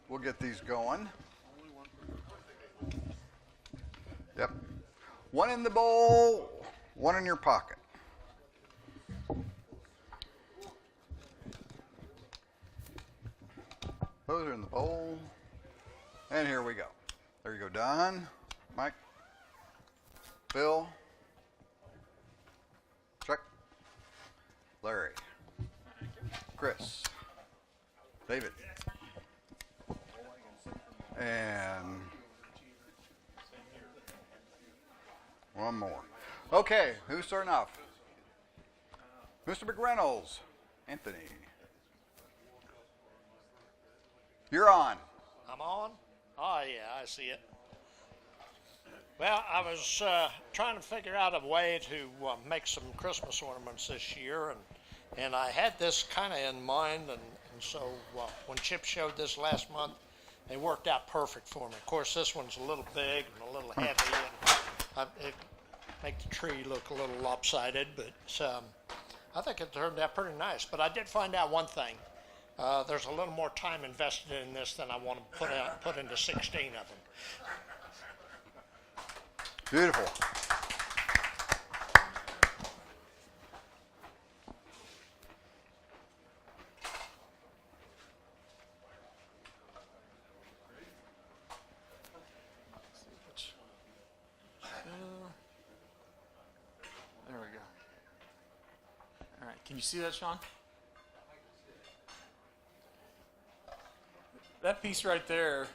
We'll get these going. Yep. One in the bowl, one in your pocket. Those are in the bowl. And here we go. There you go, Don, Mike, Bill, Chuck, Larry, Chris, David, and one more. Okay, who's starting off? Mr. McReynolds, Anthony. You're on. I'm on? Oh, yeah, I see it. Well, I was trying to figure out a way to make some Christmas ornaments this year, and I had this kind of in mind, and so when Chip showed this last month, they worked out perfect for me. Of course, this one's a little big and a little heavy, and it makes the tree look a little lopsided, but I think it turned out pretty nice. But I did find out one thing. There's a little more time invested in this than I want to put into 16 of them. Beautiful. There we go. All right, can you see that, Sean? That piece right there,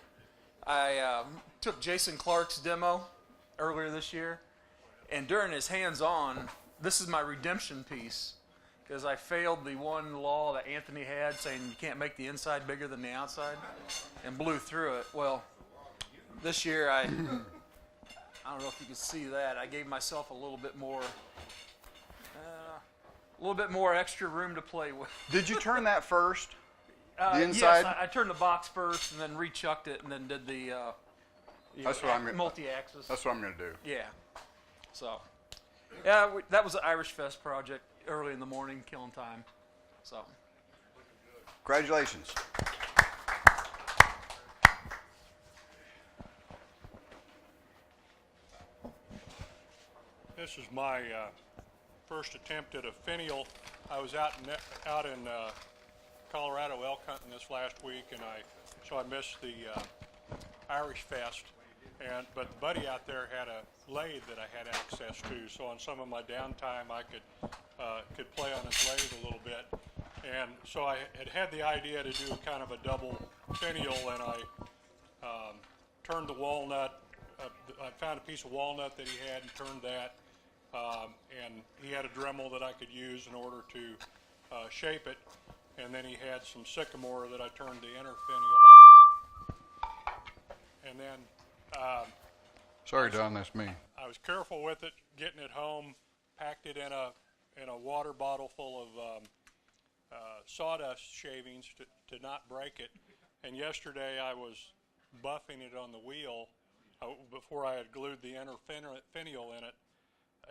I took Jason Clark's demo earlier this year, and during his hands-on, this is my redemption piece, because I failed the one law that Anthony had saying you can't make the inside bigger than the outside, and blew through it. Well, this year I don't know if you can see that, I gave myself a little bit more extra room to play with. Did you turn that first? The inside? Yes, I turned the box first and then rechucked it and then did the multi-axis. That's what I'm going to do. Yeah. So, yeah, that was an Irish Fest project early in the morning, killing time. So, congratulations. This is my first attempt at a finial. I was out in Colorado elk hunting this last week, and so I missed the Irish Fest. But the buddy out there had a lathe that I had access to, so on some of my downtime I could play on his lathe a little bit. And so I had the idea to do kind of a double finial, and I turned the walnut. I found a piece of walnut that he had and turned that. And he had a Dremel that I could use in order to shape it. And then he had some sycamore that I turned the inner finial out. And then sorry, Don, that's me. I was careful with it, getting it home, packed it in a water bottle full of sawdust shavings to not break it. And yesterday I was buffing it on the wheel before I had glued the inner finial in it,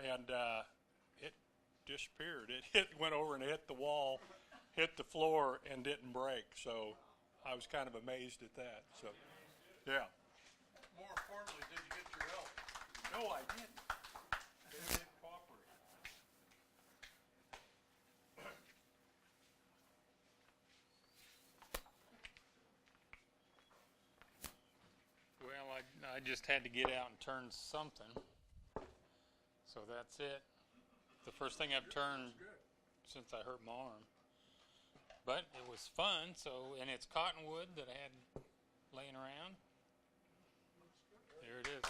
and it disappeared. It went over and hit the wall, hit the floor, and didn't break. So I was kind of amazed at that. So, yeah. More importantly, did you get your elk? No, I didn't. They didn't cooperate. Well, I just had to get out and turn something. So that's it. The first thing I've turned since I hurt my arm. But it was fun, and it's cottonwood that I had laying around. There it is.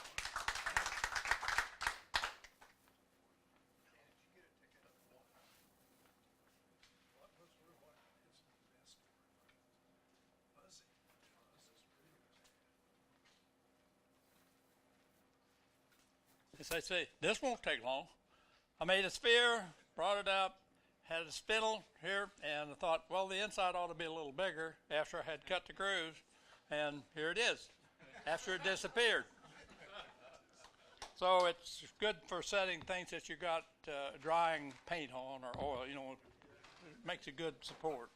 As I say, this won't take long. I made a sphere, brought it up, had a spindle here, and I thought, well, the inside ought to be a little bigger after I had cut the grooves, and here it is, after it disappeared. So it's good for setting things that you got drying paint on or oil, it makes a good support.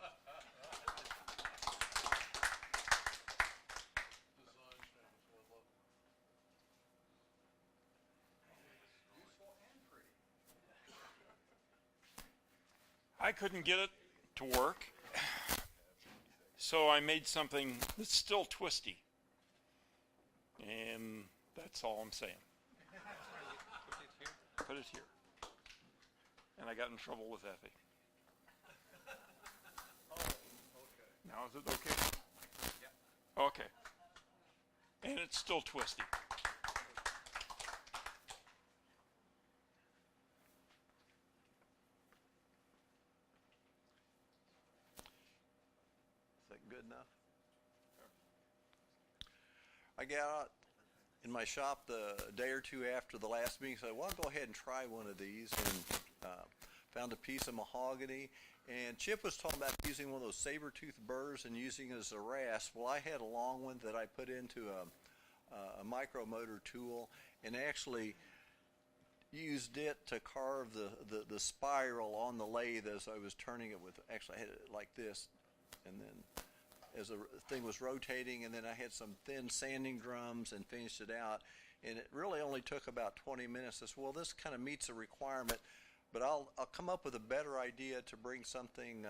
I couldn't get it to work, so I made something that's still twisty. And that's all I'm saying. Put it here. And I got in trouble with Effie. Now is it okay? Yeah. Okay. And it's still twisty. Is that good enough? I got out in my shop the day or two after the last meeting, so I want to go ahead and try one of these, and found a piece of mahogany. And Chip was talking about using one of those saber-tooth burrs and using it as a rasp. Well, I had a long one that I put into a micromotor tool and actually used it to carve the spiral on the lathe as I was turning it with. Actually, I had it like this, and then as the thing was rotating, and then I had some thin sanding drums and finished it out. And it really only took about 20 minutes. I said, well, this kind of meets a requirement, but I'll come up with a better idea to bring something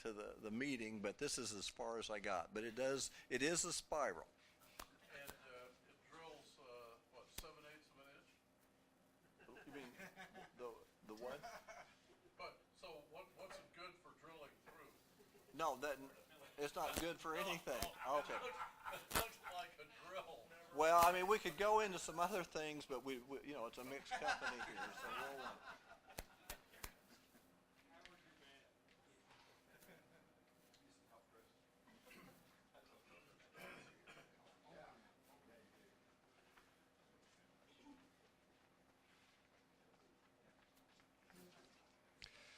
to the meeting, but this is as far as I got. But it is a spiral. And it drills, what, 7/8 of an inch? You mean the what? But, so what's it good for drilling through? No, it's not good for anything. Okay. It looks like a drill. Well, I mean, we could go into some other things, but we you know, it's a mixed company here, so we'll.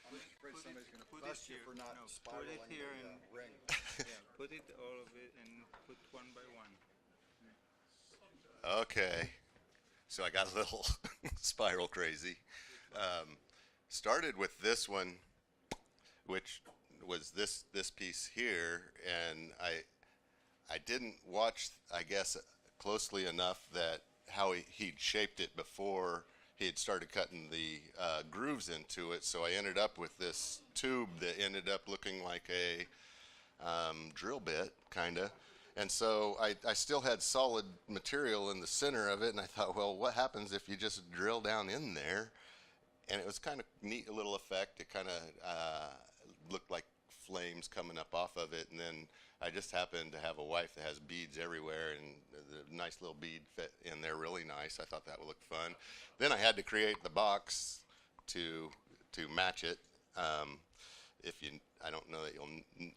I'm just afraid somebody's going to put bust it you here. for not No, spiraling put it here the and ring. yeah, put it all of it and put one by one. Okay, so I got a little spiral crazy. Started with this one, which was this piece here, and I didn't watch, I guess, closely enough that how he'd shaped it before he had started cutting the grooves into it. So I ended up with this tube that ended up looking like a drill bit, kind of. And so I still had solid material in the center of it, and I thought, well, what happens if you just drill down in there? And it was kind of neat, a little effect. It kind of looked like flames coming up off of it, and then I just happened to have a wife that has beads everywhere, and the nice little bead fit in there really nice. I thought that would look fun. Then I had to create the box to match it. I don't know that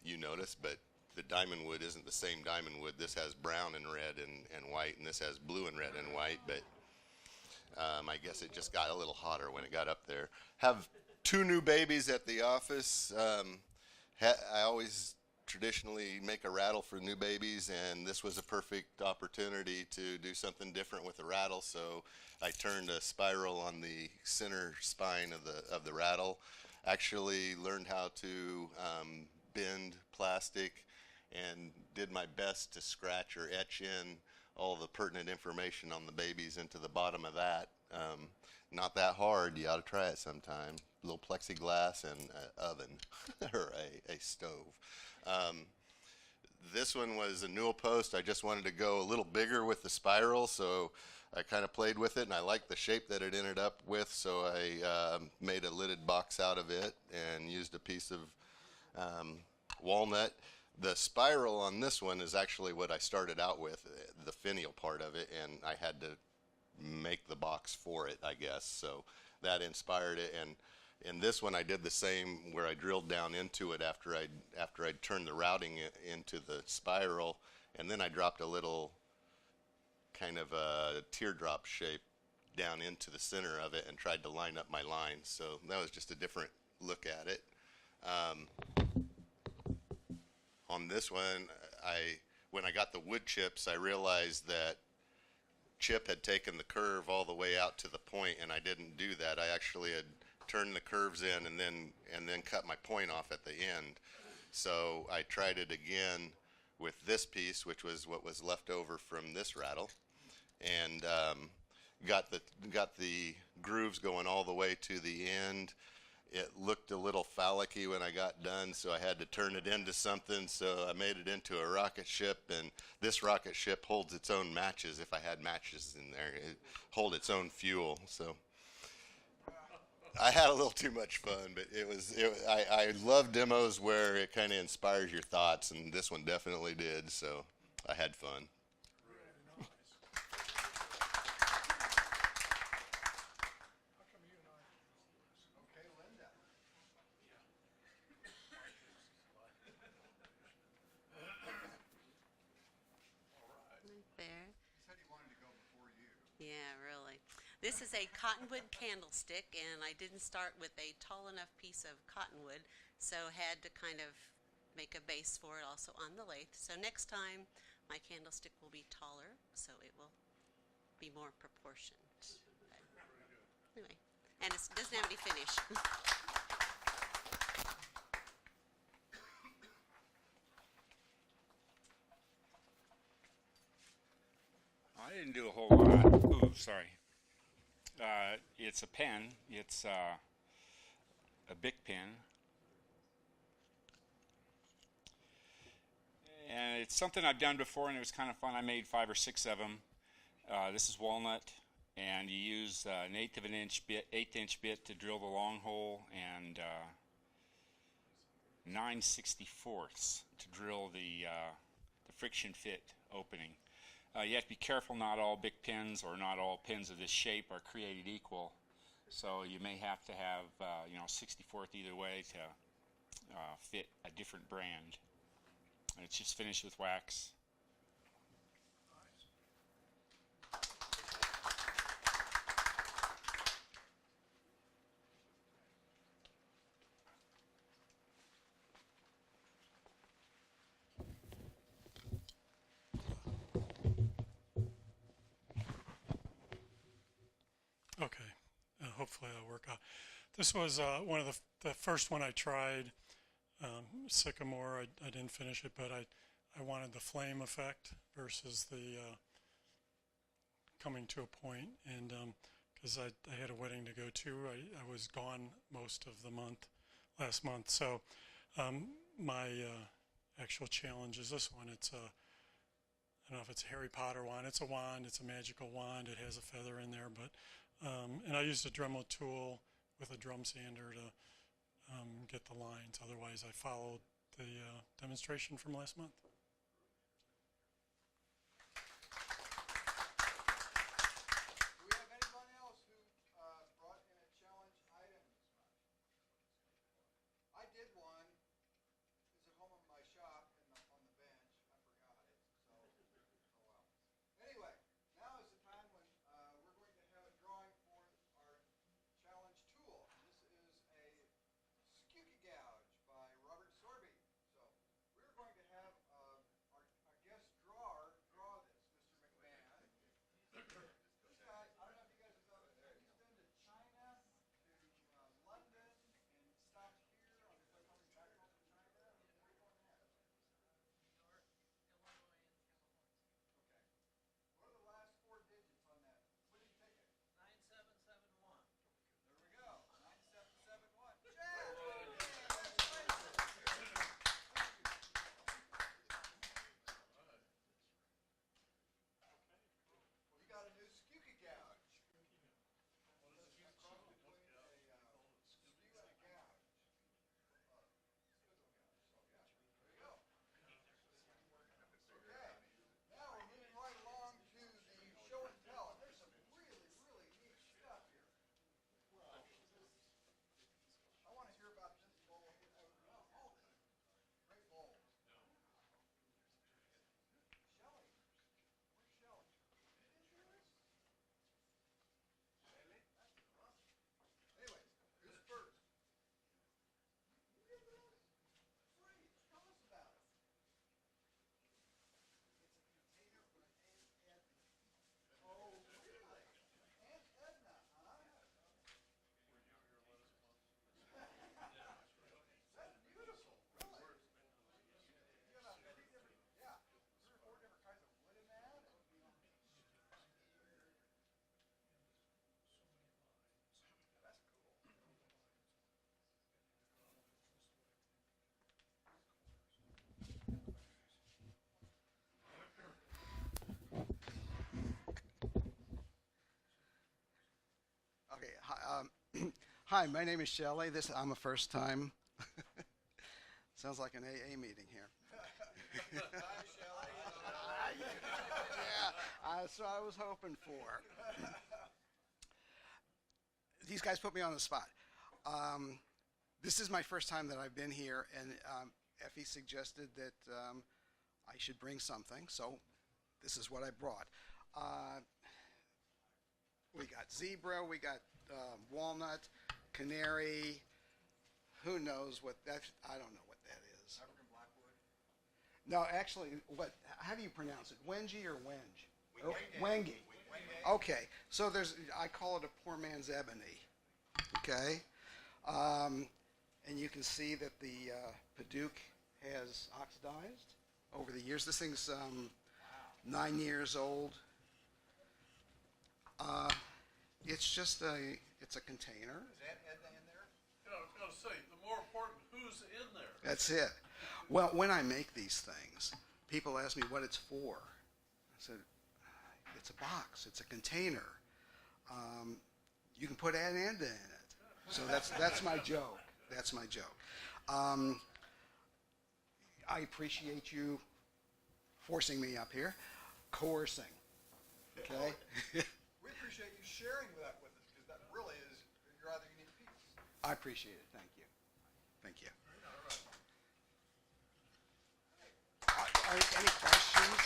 you notice, but the diamond wood isn't the same diamond wood. This has brown and red and white, and this has blue and red and white, but I guess it just got a little hotter when it got up there. Have 2 new babies at the office. I always traditionally make a rattle for new babies, and this was a perfect opportunity to do something different with the rattle, so I turned a spiral on the center spine of the rattle. Actually learned how to bend plastic and did my best to scratch or etch in all the pertinent information on the babies into the bottom of that. Not that hard. You ought to try it sometime. A little plexiglass and an oven or a stove. This one was a newel post. I just wanted to go a little bigger with the spiral, so I kind of played with it, and I liked the shape that it ended up with, so I made a lidded box out of it and used a piece of walnut. The spiral on this one is actually what I started out with, the finial part of it, and I had to make the box for it, I guess. So that inspired it, and in this one I did the same, where I drilled down into it after I'd turned the routing into the spiral, and then I dropped a little kind of a teardrop shape down into the center of it and tried to line up my lines. So that was just a different look at it. On this one, when I got the wood chips, I realized that Chip had taken the curve all the way out to the point, and I didn't do that. I actually had turned the curves in and then cut my point off at the end. So I tried it again with this piece, which was what was left over from this rattle, and got the grooves going all the way to the end. it looked a little phallic-y when I got done, so I had to turn it into something. So I made it into a rocket ship, and this rocket ship holds its own matches. If I had matches in there, it hold its own fuel. So I had a little too much fun, but I love demos where it kind of inspires your thoughts, and this one definitely did. So I had fun. There. Yeah, really. This is a cottonwood candlestick, and I didn't start with a tall enough piece of cottonwood, so had to kind of make a base for it also on the lathe. So next time, my candlestick will be taller, so it will be more proportioned. But anyway, and it doesn't have any finish. I didn't do a whole lot. Ooh, sorry. It's a pen. It's a Bic pen. And it's something I've done before, and it was kind of fun. I made 5 or 6 of them. This is walnut, and you use an 1/8 of an inch bit, 1/8 inch bit to drill the long hole, and 9/64 to drill the friction fit opening. You have to be careful. Not all Bic pens or not all pens of this shape are created equal, so you may have to have 1/64 either way to fit a different brand. And it's just finished with wax. Okay, hopefully that'll work out. This was one of the first one I tried, Sycamore. I didn't finish it, but I wanted the flame effect versus the coming to a point, and because I had a wedding to go to, I was gone most of the last month. So my actual challenge is this one. It's a, I don't know if it's a Harry Potter wand. It's a wand. It's a magical wand. It has a feather in there, but and I used a Dremel tool with a drum sander to get the lines. Otherwise, I followed the demonstration from last month. Do we have anyone else who brought in a challenge item this month? I did one. It's at home in my shop on the bench. I forgot it. So, oh well. Anyway, now is the time when we're going to have a drawing for our challenge tool. This is a Skewky Gouge by Robert Sorby. So we're going to have a Hi, my name is Shelley. I'm a first time. Sounds like an AA meeting here. Hi, Shelley. Yeah, that's what I was hoping for. These guys put me on the spot. This is my first time that I've been here, and Effie suggested that I should bring something, so this is what I brought. We got zebra, we got walnut, canary, who knows what that, I don't know what that is. African blackwood? No, actually, how do you pronounce it? Wengie or wenge? Wengie. Okay, so I call it a poor man's ebony, okay? And you can see that the Paduke has oxidized over the years. This thing's 9 years old. It's just it's a container. Is that Edna in there? You know, I was going to say, the more important, who's in there? That's it. Well, when I make these things, people ask me what it's for. I said, it's a box. It's a container. You can put an Enda in it. So that's my joke. That's my joke. I appreciate you forcing me up here, coercing. Okay. We appreciate you sharing that with us, because that really is your other unique piece. I appreciate it. Thank you. Thank you. Any questions?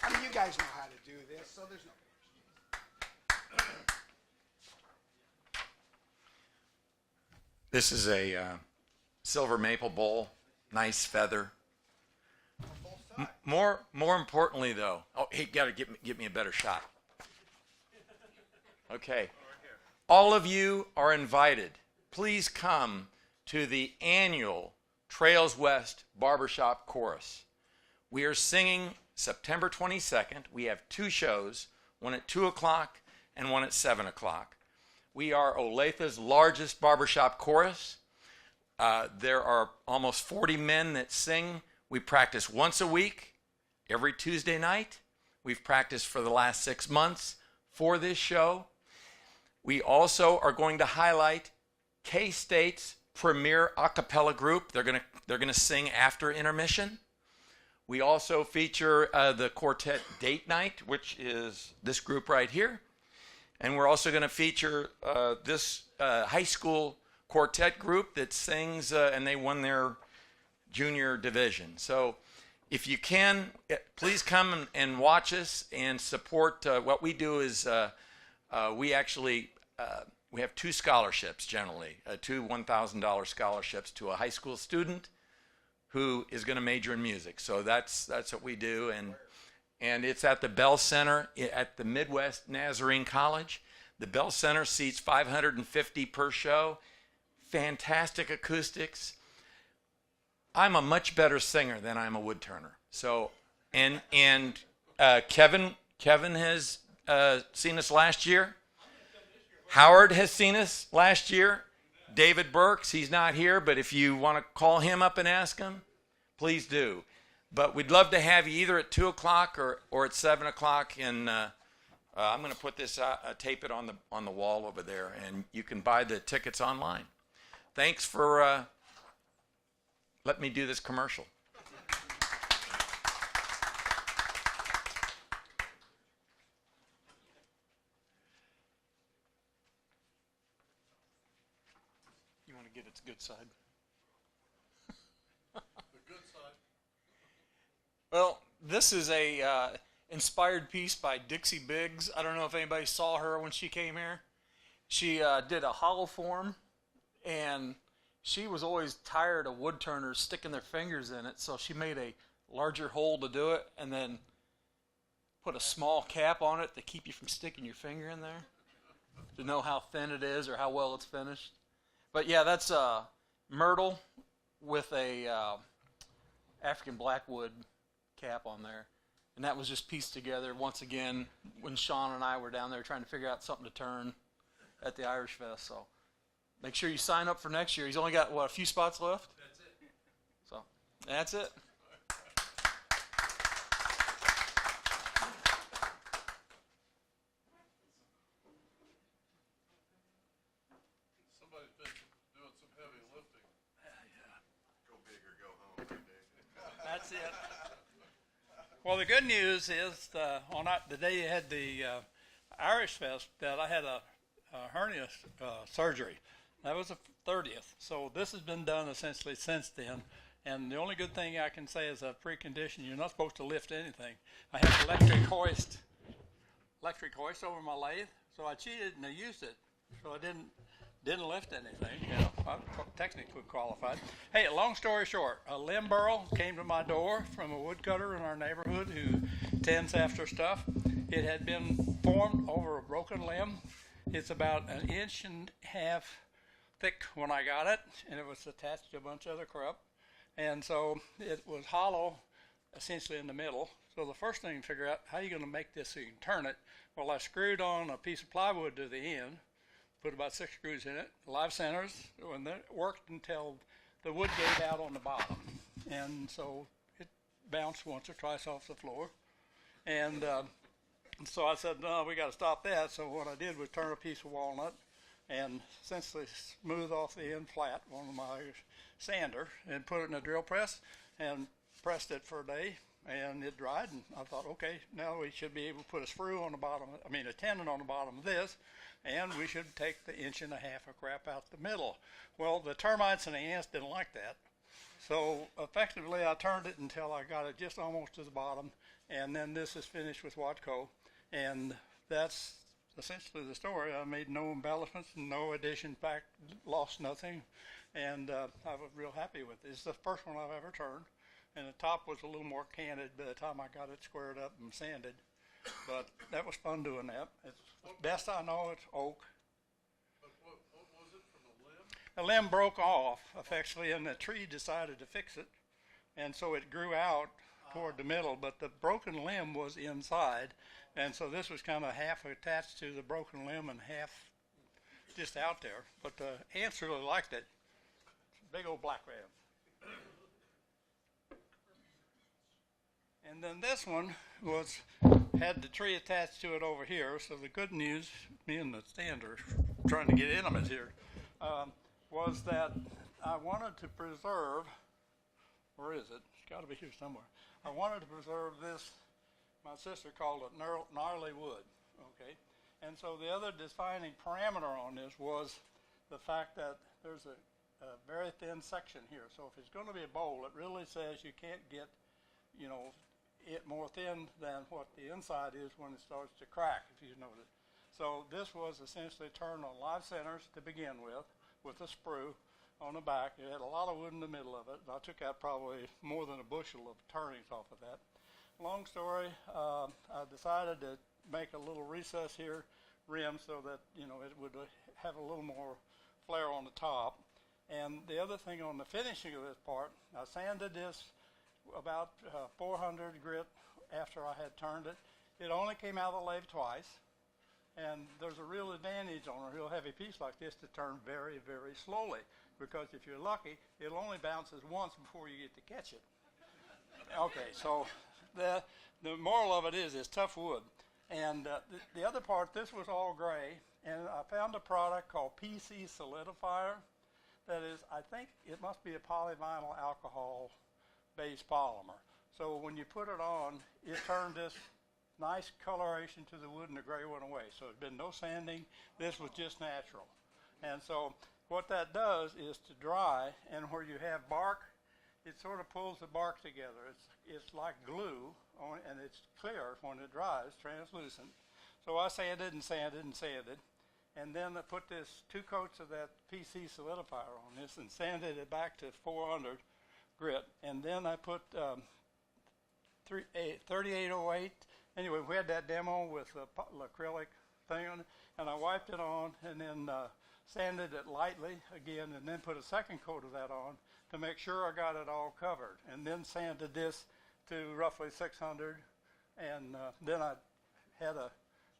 I mean, you guys know how to do this, so there's no questions. This is a silver maple bowl, nice feather. More importantly, though, hey, got to get me a better shot. Okay, all of you are invited. Please come to the annual Trails West Barbershop Chorus. We are singing September 22nd. We have 2 shows, one at 2 o'clock and one at 7 o'clock. We are Olathe's largest barbershop chorus. There are almost 40 men that sing. We practice once a week, every Tuesday night. We've practiced for the last 6 months for this show. We also are going to highlight K-State's premier a cappella group. They're going to sing after intermission. We also feature the quartet date night, which is this group right here. And we're also going to feature this high school quartet group that sings, and they won their junior division. So if you can, please come and watch us and support. What we do is we have 2 scholarships generally, 2 $1,000 scholarships to a high school student who is going to major in music. So that's what we do, and it's at the Bell Center at the Midwest Nazarene College. The Bell Center seats 550 per show. Fantastic acoustics. I'm a much better singer than I'm a woodturner. So, and Kevin has seen us last year. Howard has seen us last year. David Burks, he's not here, but if you want to call him up and ask him, please do. But we'd love to have you either at 2 o'clock or at 7 o'clock. And I'm going to put this tape it on the wall over there, and you can buy the tickets online. Thanks for letting me do this commercial. You want to get its good side? The good side. Well, this is a inspired piece by Dixie Biggs. I don't know if anybody saw her when she came here. She did a hollow form, and she was always tired of woodturners sticking their fingers in it, so she made a larger hole to do it and then put a small cap on it to keep you from sticking your finger in there, to know how thin it is or how well it's finished. But yeah, that's myrtle with a African blackwood cap on there. And that was just pieced together once again when Sean and I were down there trying to figure out something to turn at the Irish Fest. So make sure you sign up for next year. He's only got, a few spots left? That's it. So that's it. Somebody Well, the good news is the day you had the Irish Fest, that I had a hernia surgery. That was the 30th. So this has been done essentially since then. And the only good thing I can say is a precondition, you're not supposed to lift anything. I have electric hoist over my lathe, so I cheated and I used it. So I didn't lift anything. You know, I'm technically qualified. Hey, long story short, a limb burl came to my door from a woodcutter in our neighborhood who tends after stuff. It had been formed over a broken limb. It's about 1.5 inches thick when I got it, and it was attached to a bunch of other crap. And so it was hollow, essentially in the middle. So the first thing to figure out, how are you going to make this so you can turn it? Well, I screwed on a piece of plywood to the end, put about 6 screws in it, live centers, and then it worked until the wood gave out on the bottom. And so it bounced once or twice off the floor. And so I said, no, we got to stop that. So what I did was turn a piece of walnut and essentially smooth off the end flat on my sander and put it in a drill press and pressed it for a day, and it dried, and I thought, okay, now we should be able to put a screw on the bottom, a tendon on the bottom of this, and we should take the 1.5 inches of crap out the middle. Well, the termites and the ants didn't like that, so effectively I turned it until I got it just almost to the bottom, and then this is finished with Watco, and that's essentially the story. I made no embellishments, no addition back, lost nothing, and I was real happy with it. It's the first one I've ever turned, and the top was a little more canted by the time I got it squared up and sanded, but that was fun doing that. It's best I know, it's oak. But what was it from the limb? The limb broke off, effectively, and the tree decided to fix it, and so it grew out toward the middle, but the broken limb was inside, and so this was kind of half attached to the broken limb and half just out there. But the ants really liked it. Big old black ram. And then this one had the tree attached to it over here. So the good news, me and the stand are trying to get intimate here, was that I wanted to preserve, where is it? It's got to be here somewhere. I wanted to preserve this. My sister called it gnarly wood, okay? And so the other defining parameter on this was the fact that there's a very thin section here. So if it's going to be a bowl, it really says you can't get, it more thin than what the inside is when it starts to crack, if you notice. So this was essentially turned on live centers to begin with a sprue on the back. It had a lot of wood in the middle of it. I took out probably more than a bushel of turnings off of that. Long story, I decided to make a little recess here, rim, so that it would have a little more flare on the top. And the other thing on the finishing of this part, I sanded this about 400 grit after I had turned it. It only came out of the lathe twice, and there's a real advantage on a real heavy piece like this to turn very, very slowly, because if you're lucky, it only bounces once before you get to catch it. Okay, so the moral of it is it's tough wood. And the other part, this was all gray, and I found a product called PC Solidifier. That is, I think it must be a polyvinyl alcohol-based polymer. So when you put it on, it turned this nice coloration to the wood, and the gray went away. So there's been no sanding. This was just natural. And so what that does is to dry, and where you have bark, it sort of pulls the bark together. It's like glue, and it's clear when it dries, translucent. So I sanded and sanded and sanded. And then I put this 2 coats of that PC Solidifier on this and sanded it back to 400 grit. And then I put 3808. Anyway, we had that demo with the acrylic thing on it, and I wiped it on and then sanded it lightly again, and then put a second coat of that on to make sure I got it all covered. And then sanded this to roughly 600, and then I had a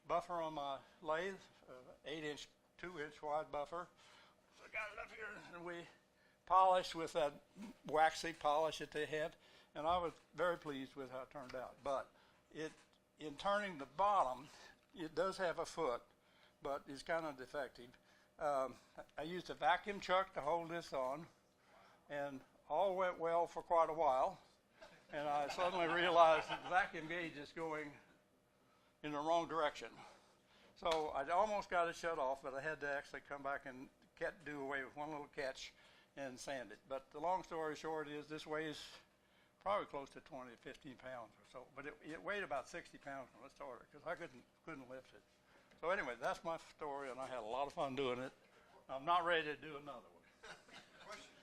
buffer on my lathe, 8-inch, 2-inch wide buffer. So I got it up here, and we polished with that waxy polish that they have, and I was very pleased with how it turned out. But in turning the bottom, it does have a foot, but it's kind of defective. I used a vacuum chuck to hold this on, and all went well for quite a while. and I suddenly realized that the vacuum gauge is going in the wrong direction. So I almost got it shut off, but I had to actually come back and do away with one little catch and sand it. But the long story short is this weighs probably close to 20 to 15 pounds or so. But it weighed about 60 pounds when I started because I couldn't lift it. So anyway, that's my story, and I had a lot of fun doing it. I'm not ready to do another one. Question: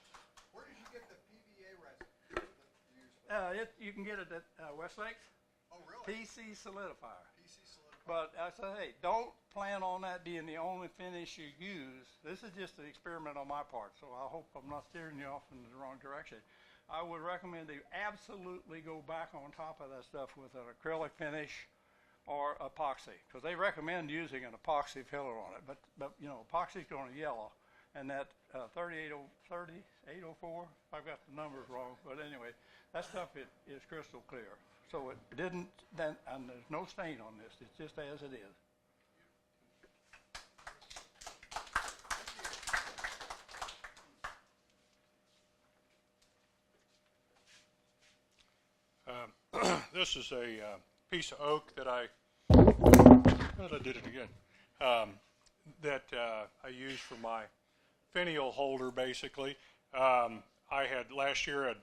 where did you get the PVA resin that you use for You can get it at Westlake. Oh, really? PC Solidifier. PC solidified. But I say, hey, don't plan on that being the only finish you use. This is just an experiment on my part, so I hope I'm not steering you off in the wrong direction. I would recommend that you absolutely go back on top of that stuff with an acrylic finish or epoxy, because they recommend using an epoxy filler on it. But you know, epoxy's going to yellow, and that 3804, I've got the numbers wrong, but anyway, that stuff is crystal clear. So it didn't, and there's no stain on this. It's just as it is. This is a piece of oak that I did it again. That I use for my finial holder, basically. I had last year a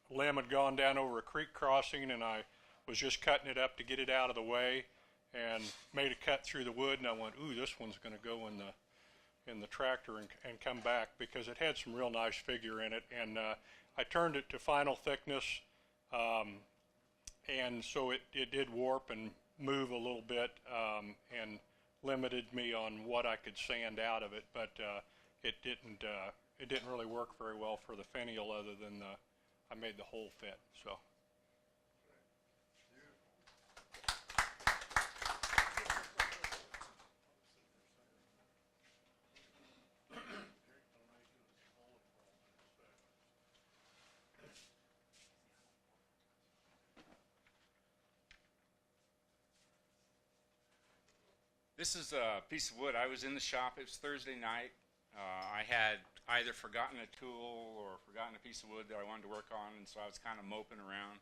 limb had gone down over a creek crossing, and I was just cutting it up to get it out of the way, and made a cut through the wood, and I went, ooh, this one's going to go in the tractor and come back, because it had some real nice figure in it, and I turned it to final thickness. And so it did warp and move a little bit, and limited me on what I could sand out of it. But it didn't really work very well for the finial, other than I made the hole fit. So. This is a piece of wood. I was in the shop. It was Thursday night. I had either forgotten a tool or forgotten a piece of wood that I wanted to work on, and so I was kind of moping around.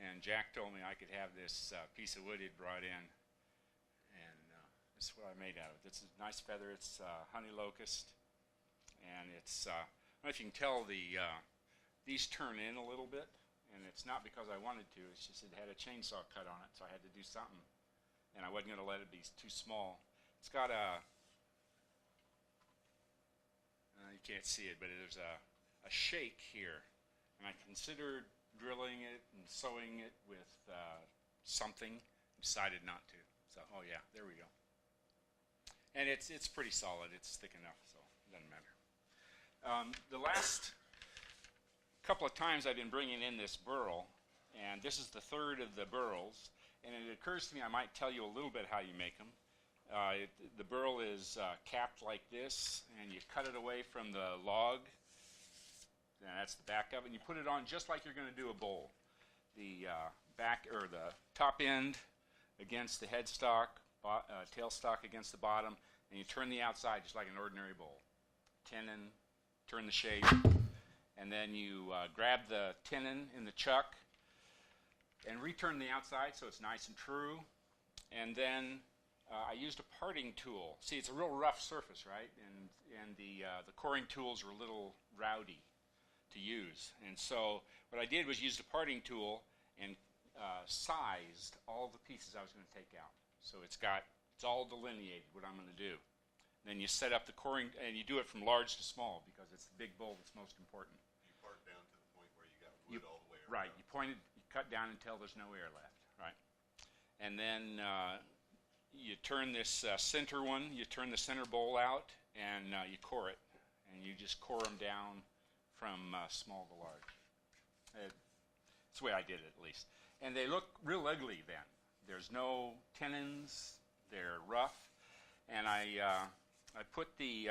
And Jack told me I could have this piece of wood he'd brought in, and this is what I made out of it. It's a nice feather. It's honey locust, and it's I don't know if you can tell, these turn in a little bit, and it's not because I wanted to. It's just it had a chainsaw cut on it, so I had to do something. And I wasn't going to let it be too small. It's got you can't see it, but there's a shake here. And I considered drilling it and sewing it with something. Decided not to. So, oh yeah, there we go. And it's pretty solid. It's thick enough, so it doesn't matter. The last couple of times I've been bringing in this burl, and this is the third of the burls. And it occurs to me I might tell you a little bit how you make them. The burl is capped like this, and you cut it away from the log. And that's the back of it. And you put it on just like you're going to do a bowl. The back or the top end against the headstock, tailstock against the bottom, and you turn the outside just like an ordinary bowl. Tenon, turn the shape, and then you grab the tenon in the chuck and return the outside so it's nice and true. And then I used a parting tool. See, it's a real rough surface, right? And the coring tools are a little rowdy to use. And so what I did was used a parting tool and sized all the pieces I was going to take out. So it's all delineated what I'm going to do. Then you set up the coring, and you do it from large to small because it's the big bowl that's most important. You part down to the point where you got wood all the way around. Right. You cut down until there's no air left, right? And then you turn this center one, you turn the center bowl out, and you core it. And you just core them down from small to large. That's the way I did it, at least. And they look real ugly then. There's no tenons, they're rough. And I put the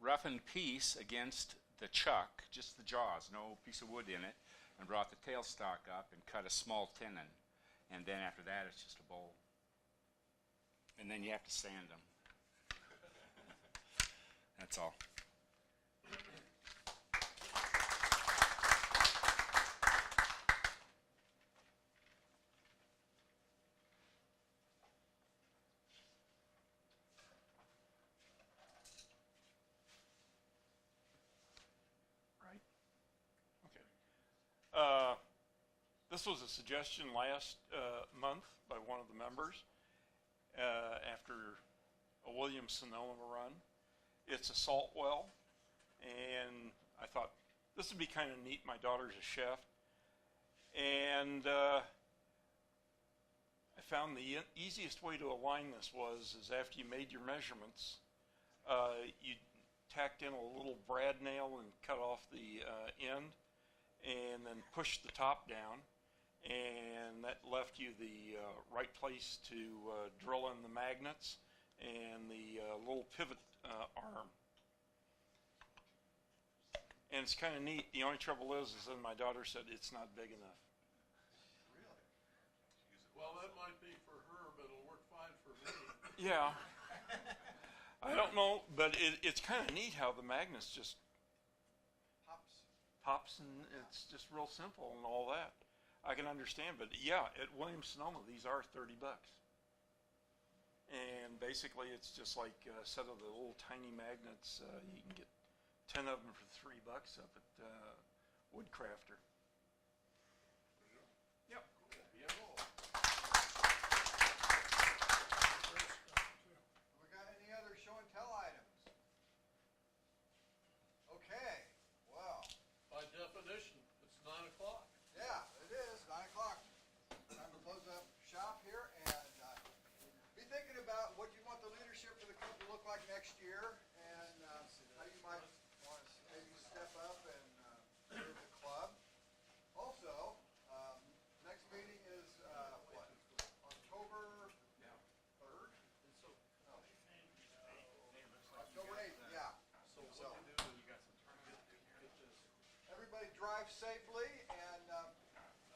roughened piece against the chuck, just the jaws, no piece of wood in it, and brought the tailstock up and cut a small tenon. And then after that, it's just a bowl. And then you have to sand them. That's all. This was a suggestion last month by one of the members after a Williams-Sonoma run. It's a salt well, and I thought this would be kind of neat. My daughter's a chef, and I found the easiest way to align this is after you made your measurements, you tacked in a little brad nail and cut off the end, and then pushed the top down, and that left you the right place to drill in the magnets and the little pivot arm. And it's kind of neat. The only trouble is then my daughter said it's not big enough. Well, that might be for her, but it'll work fine for me. Yeah. I don't know, but it's kind of neat how the magnets just pops, and it's just real simple and all that. I can understand, but yeah, at Williams-Sonoma, these are $30. And basically, it's just like a set of the little tiny magnets. You can get 10 of them for $3 up at Woodcrafter. Yep. We got any other show and tell items? Okay, well. By definition, it's 9 o'clock. Yeah, it is, 9 o'clock. Time to close up shop here and be thinking about what you want the leadership for the club to look like next year and how you might want to maybe step up and serve the club. Also, next meeting is what? October 3rd? No. October 8th, yeah. So everybody drive safely and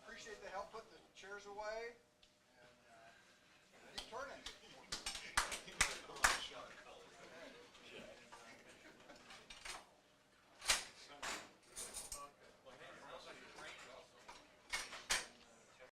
appreciate the help putting the chairs away.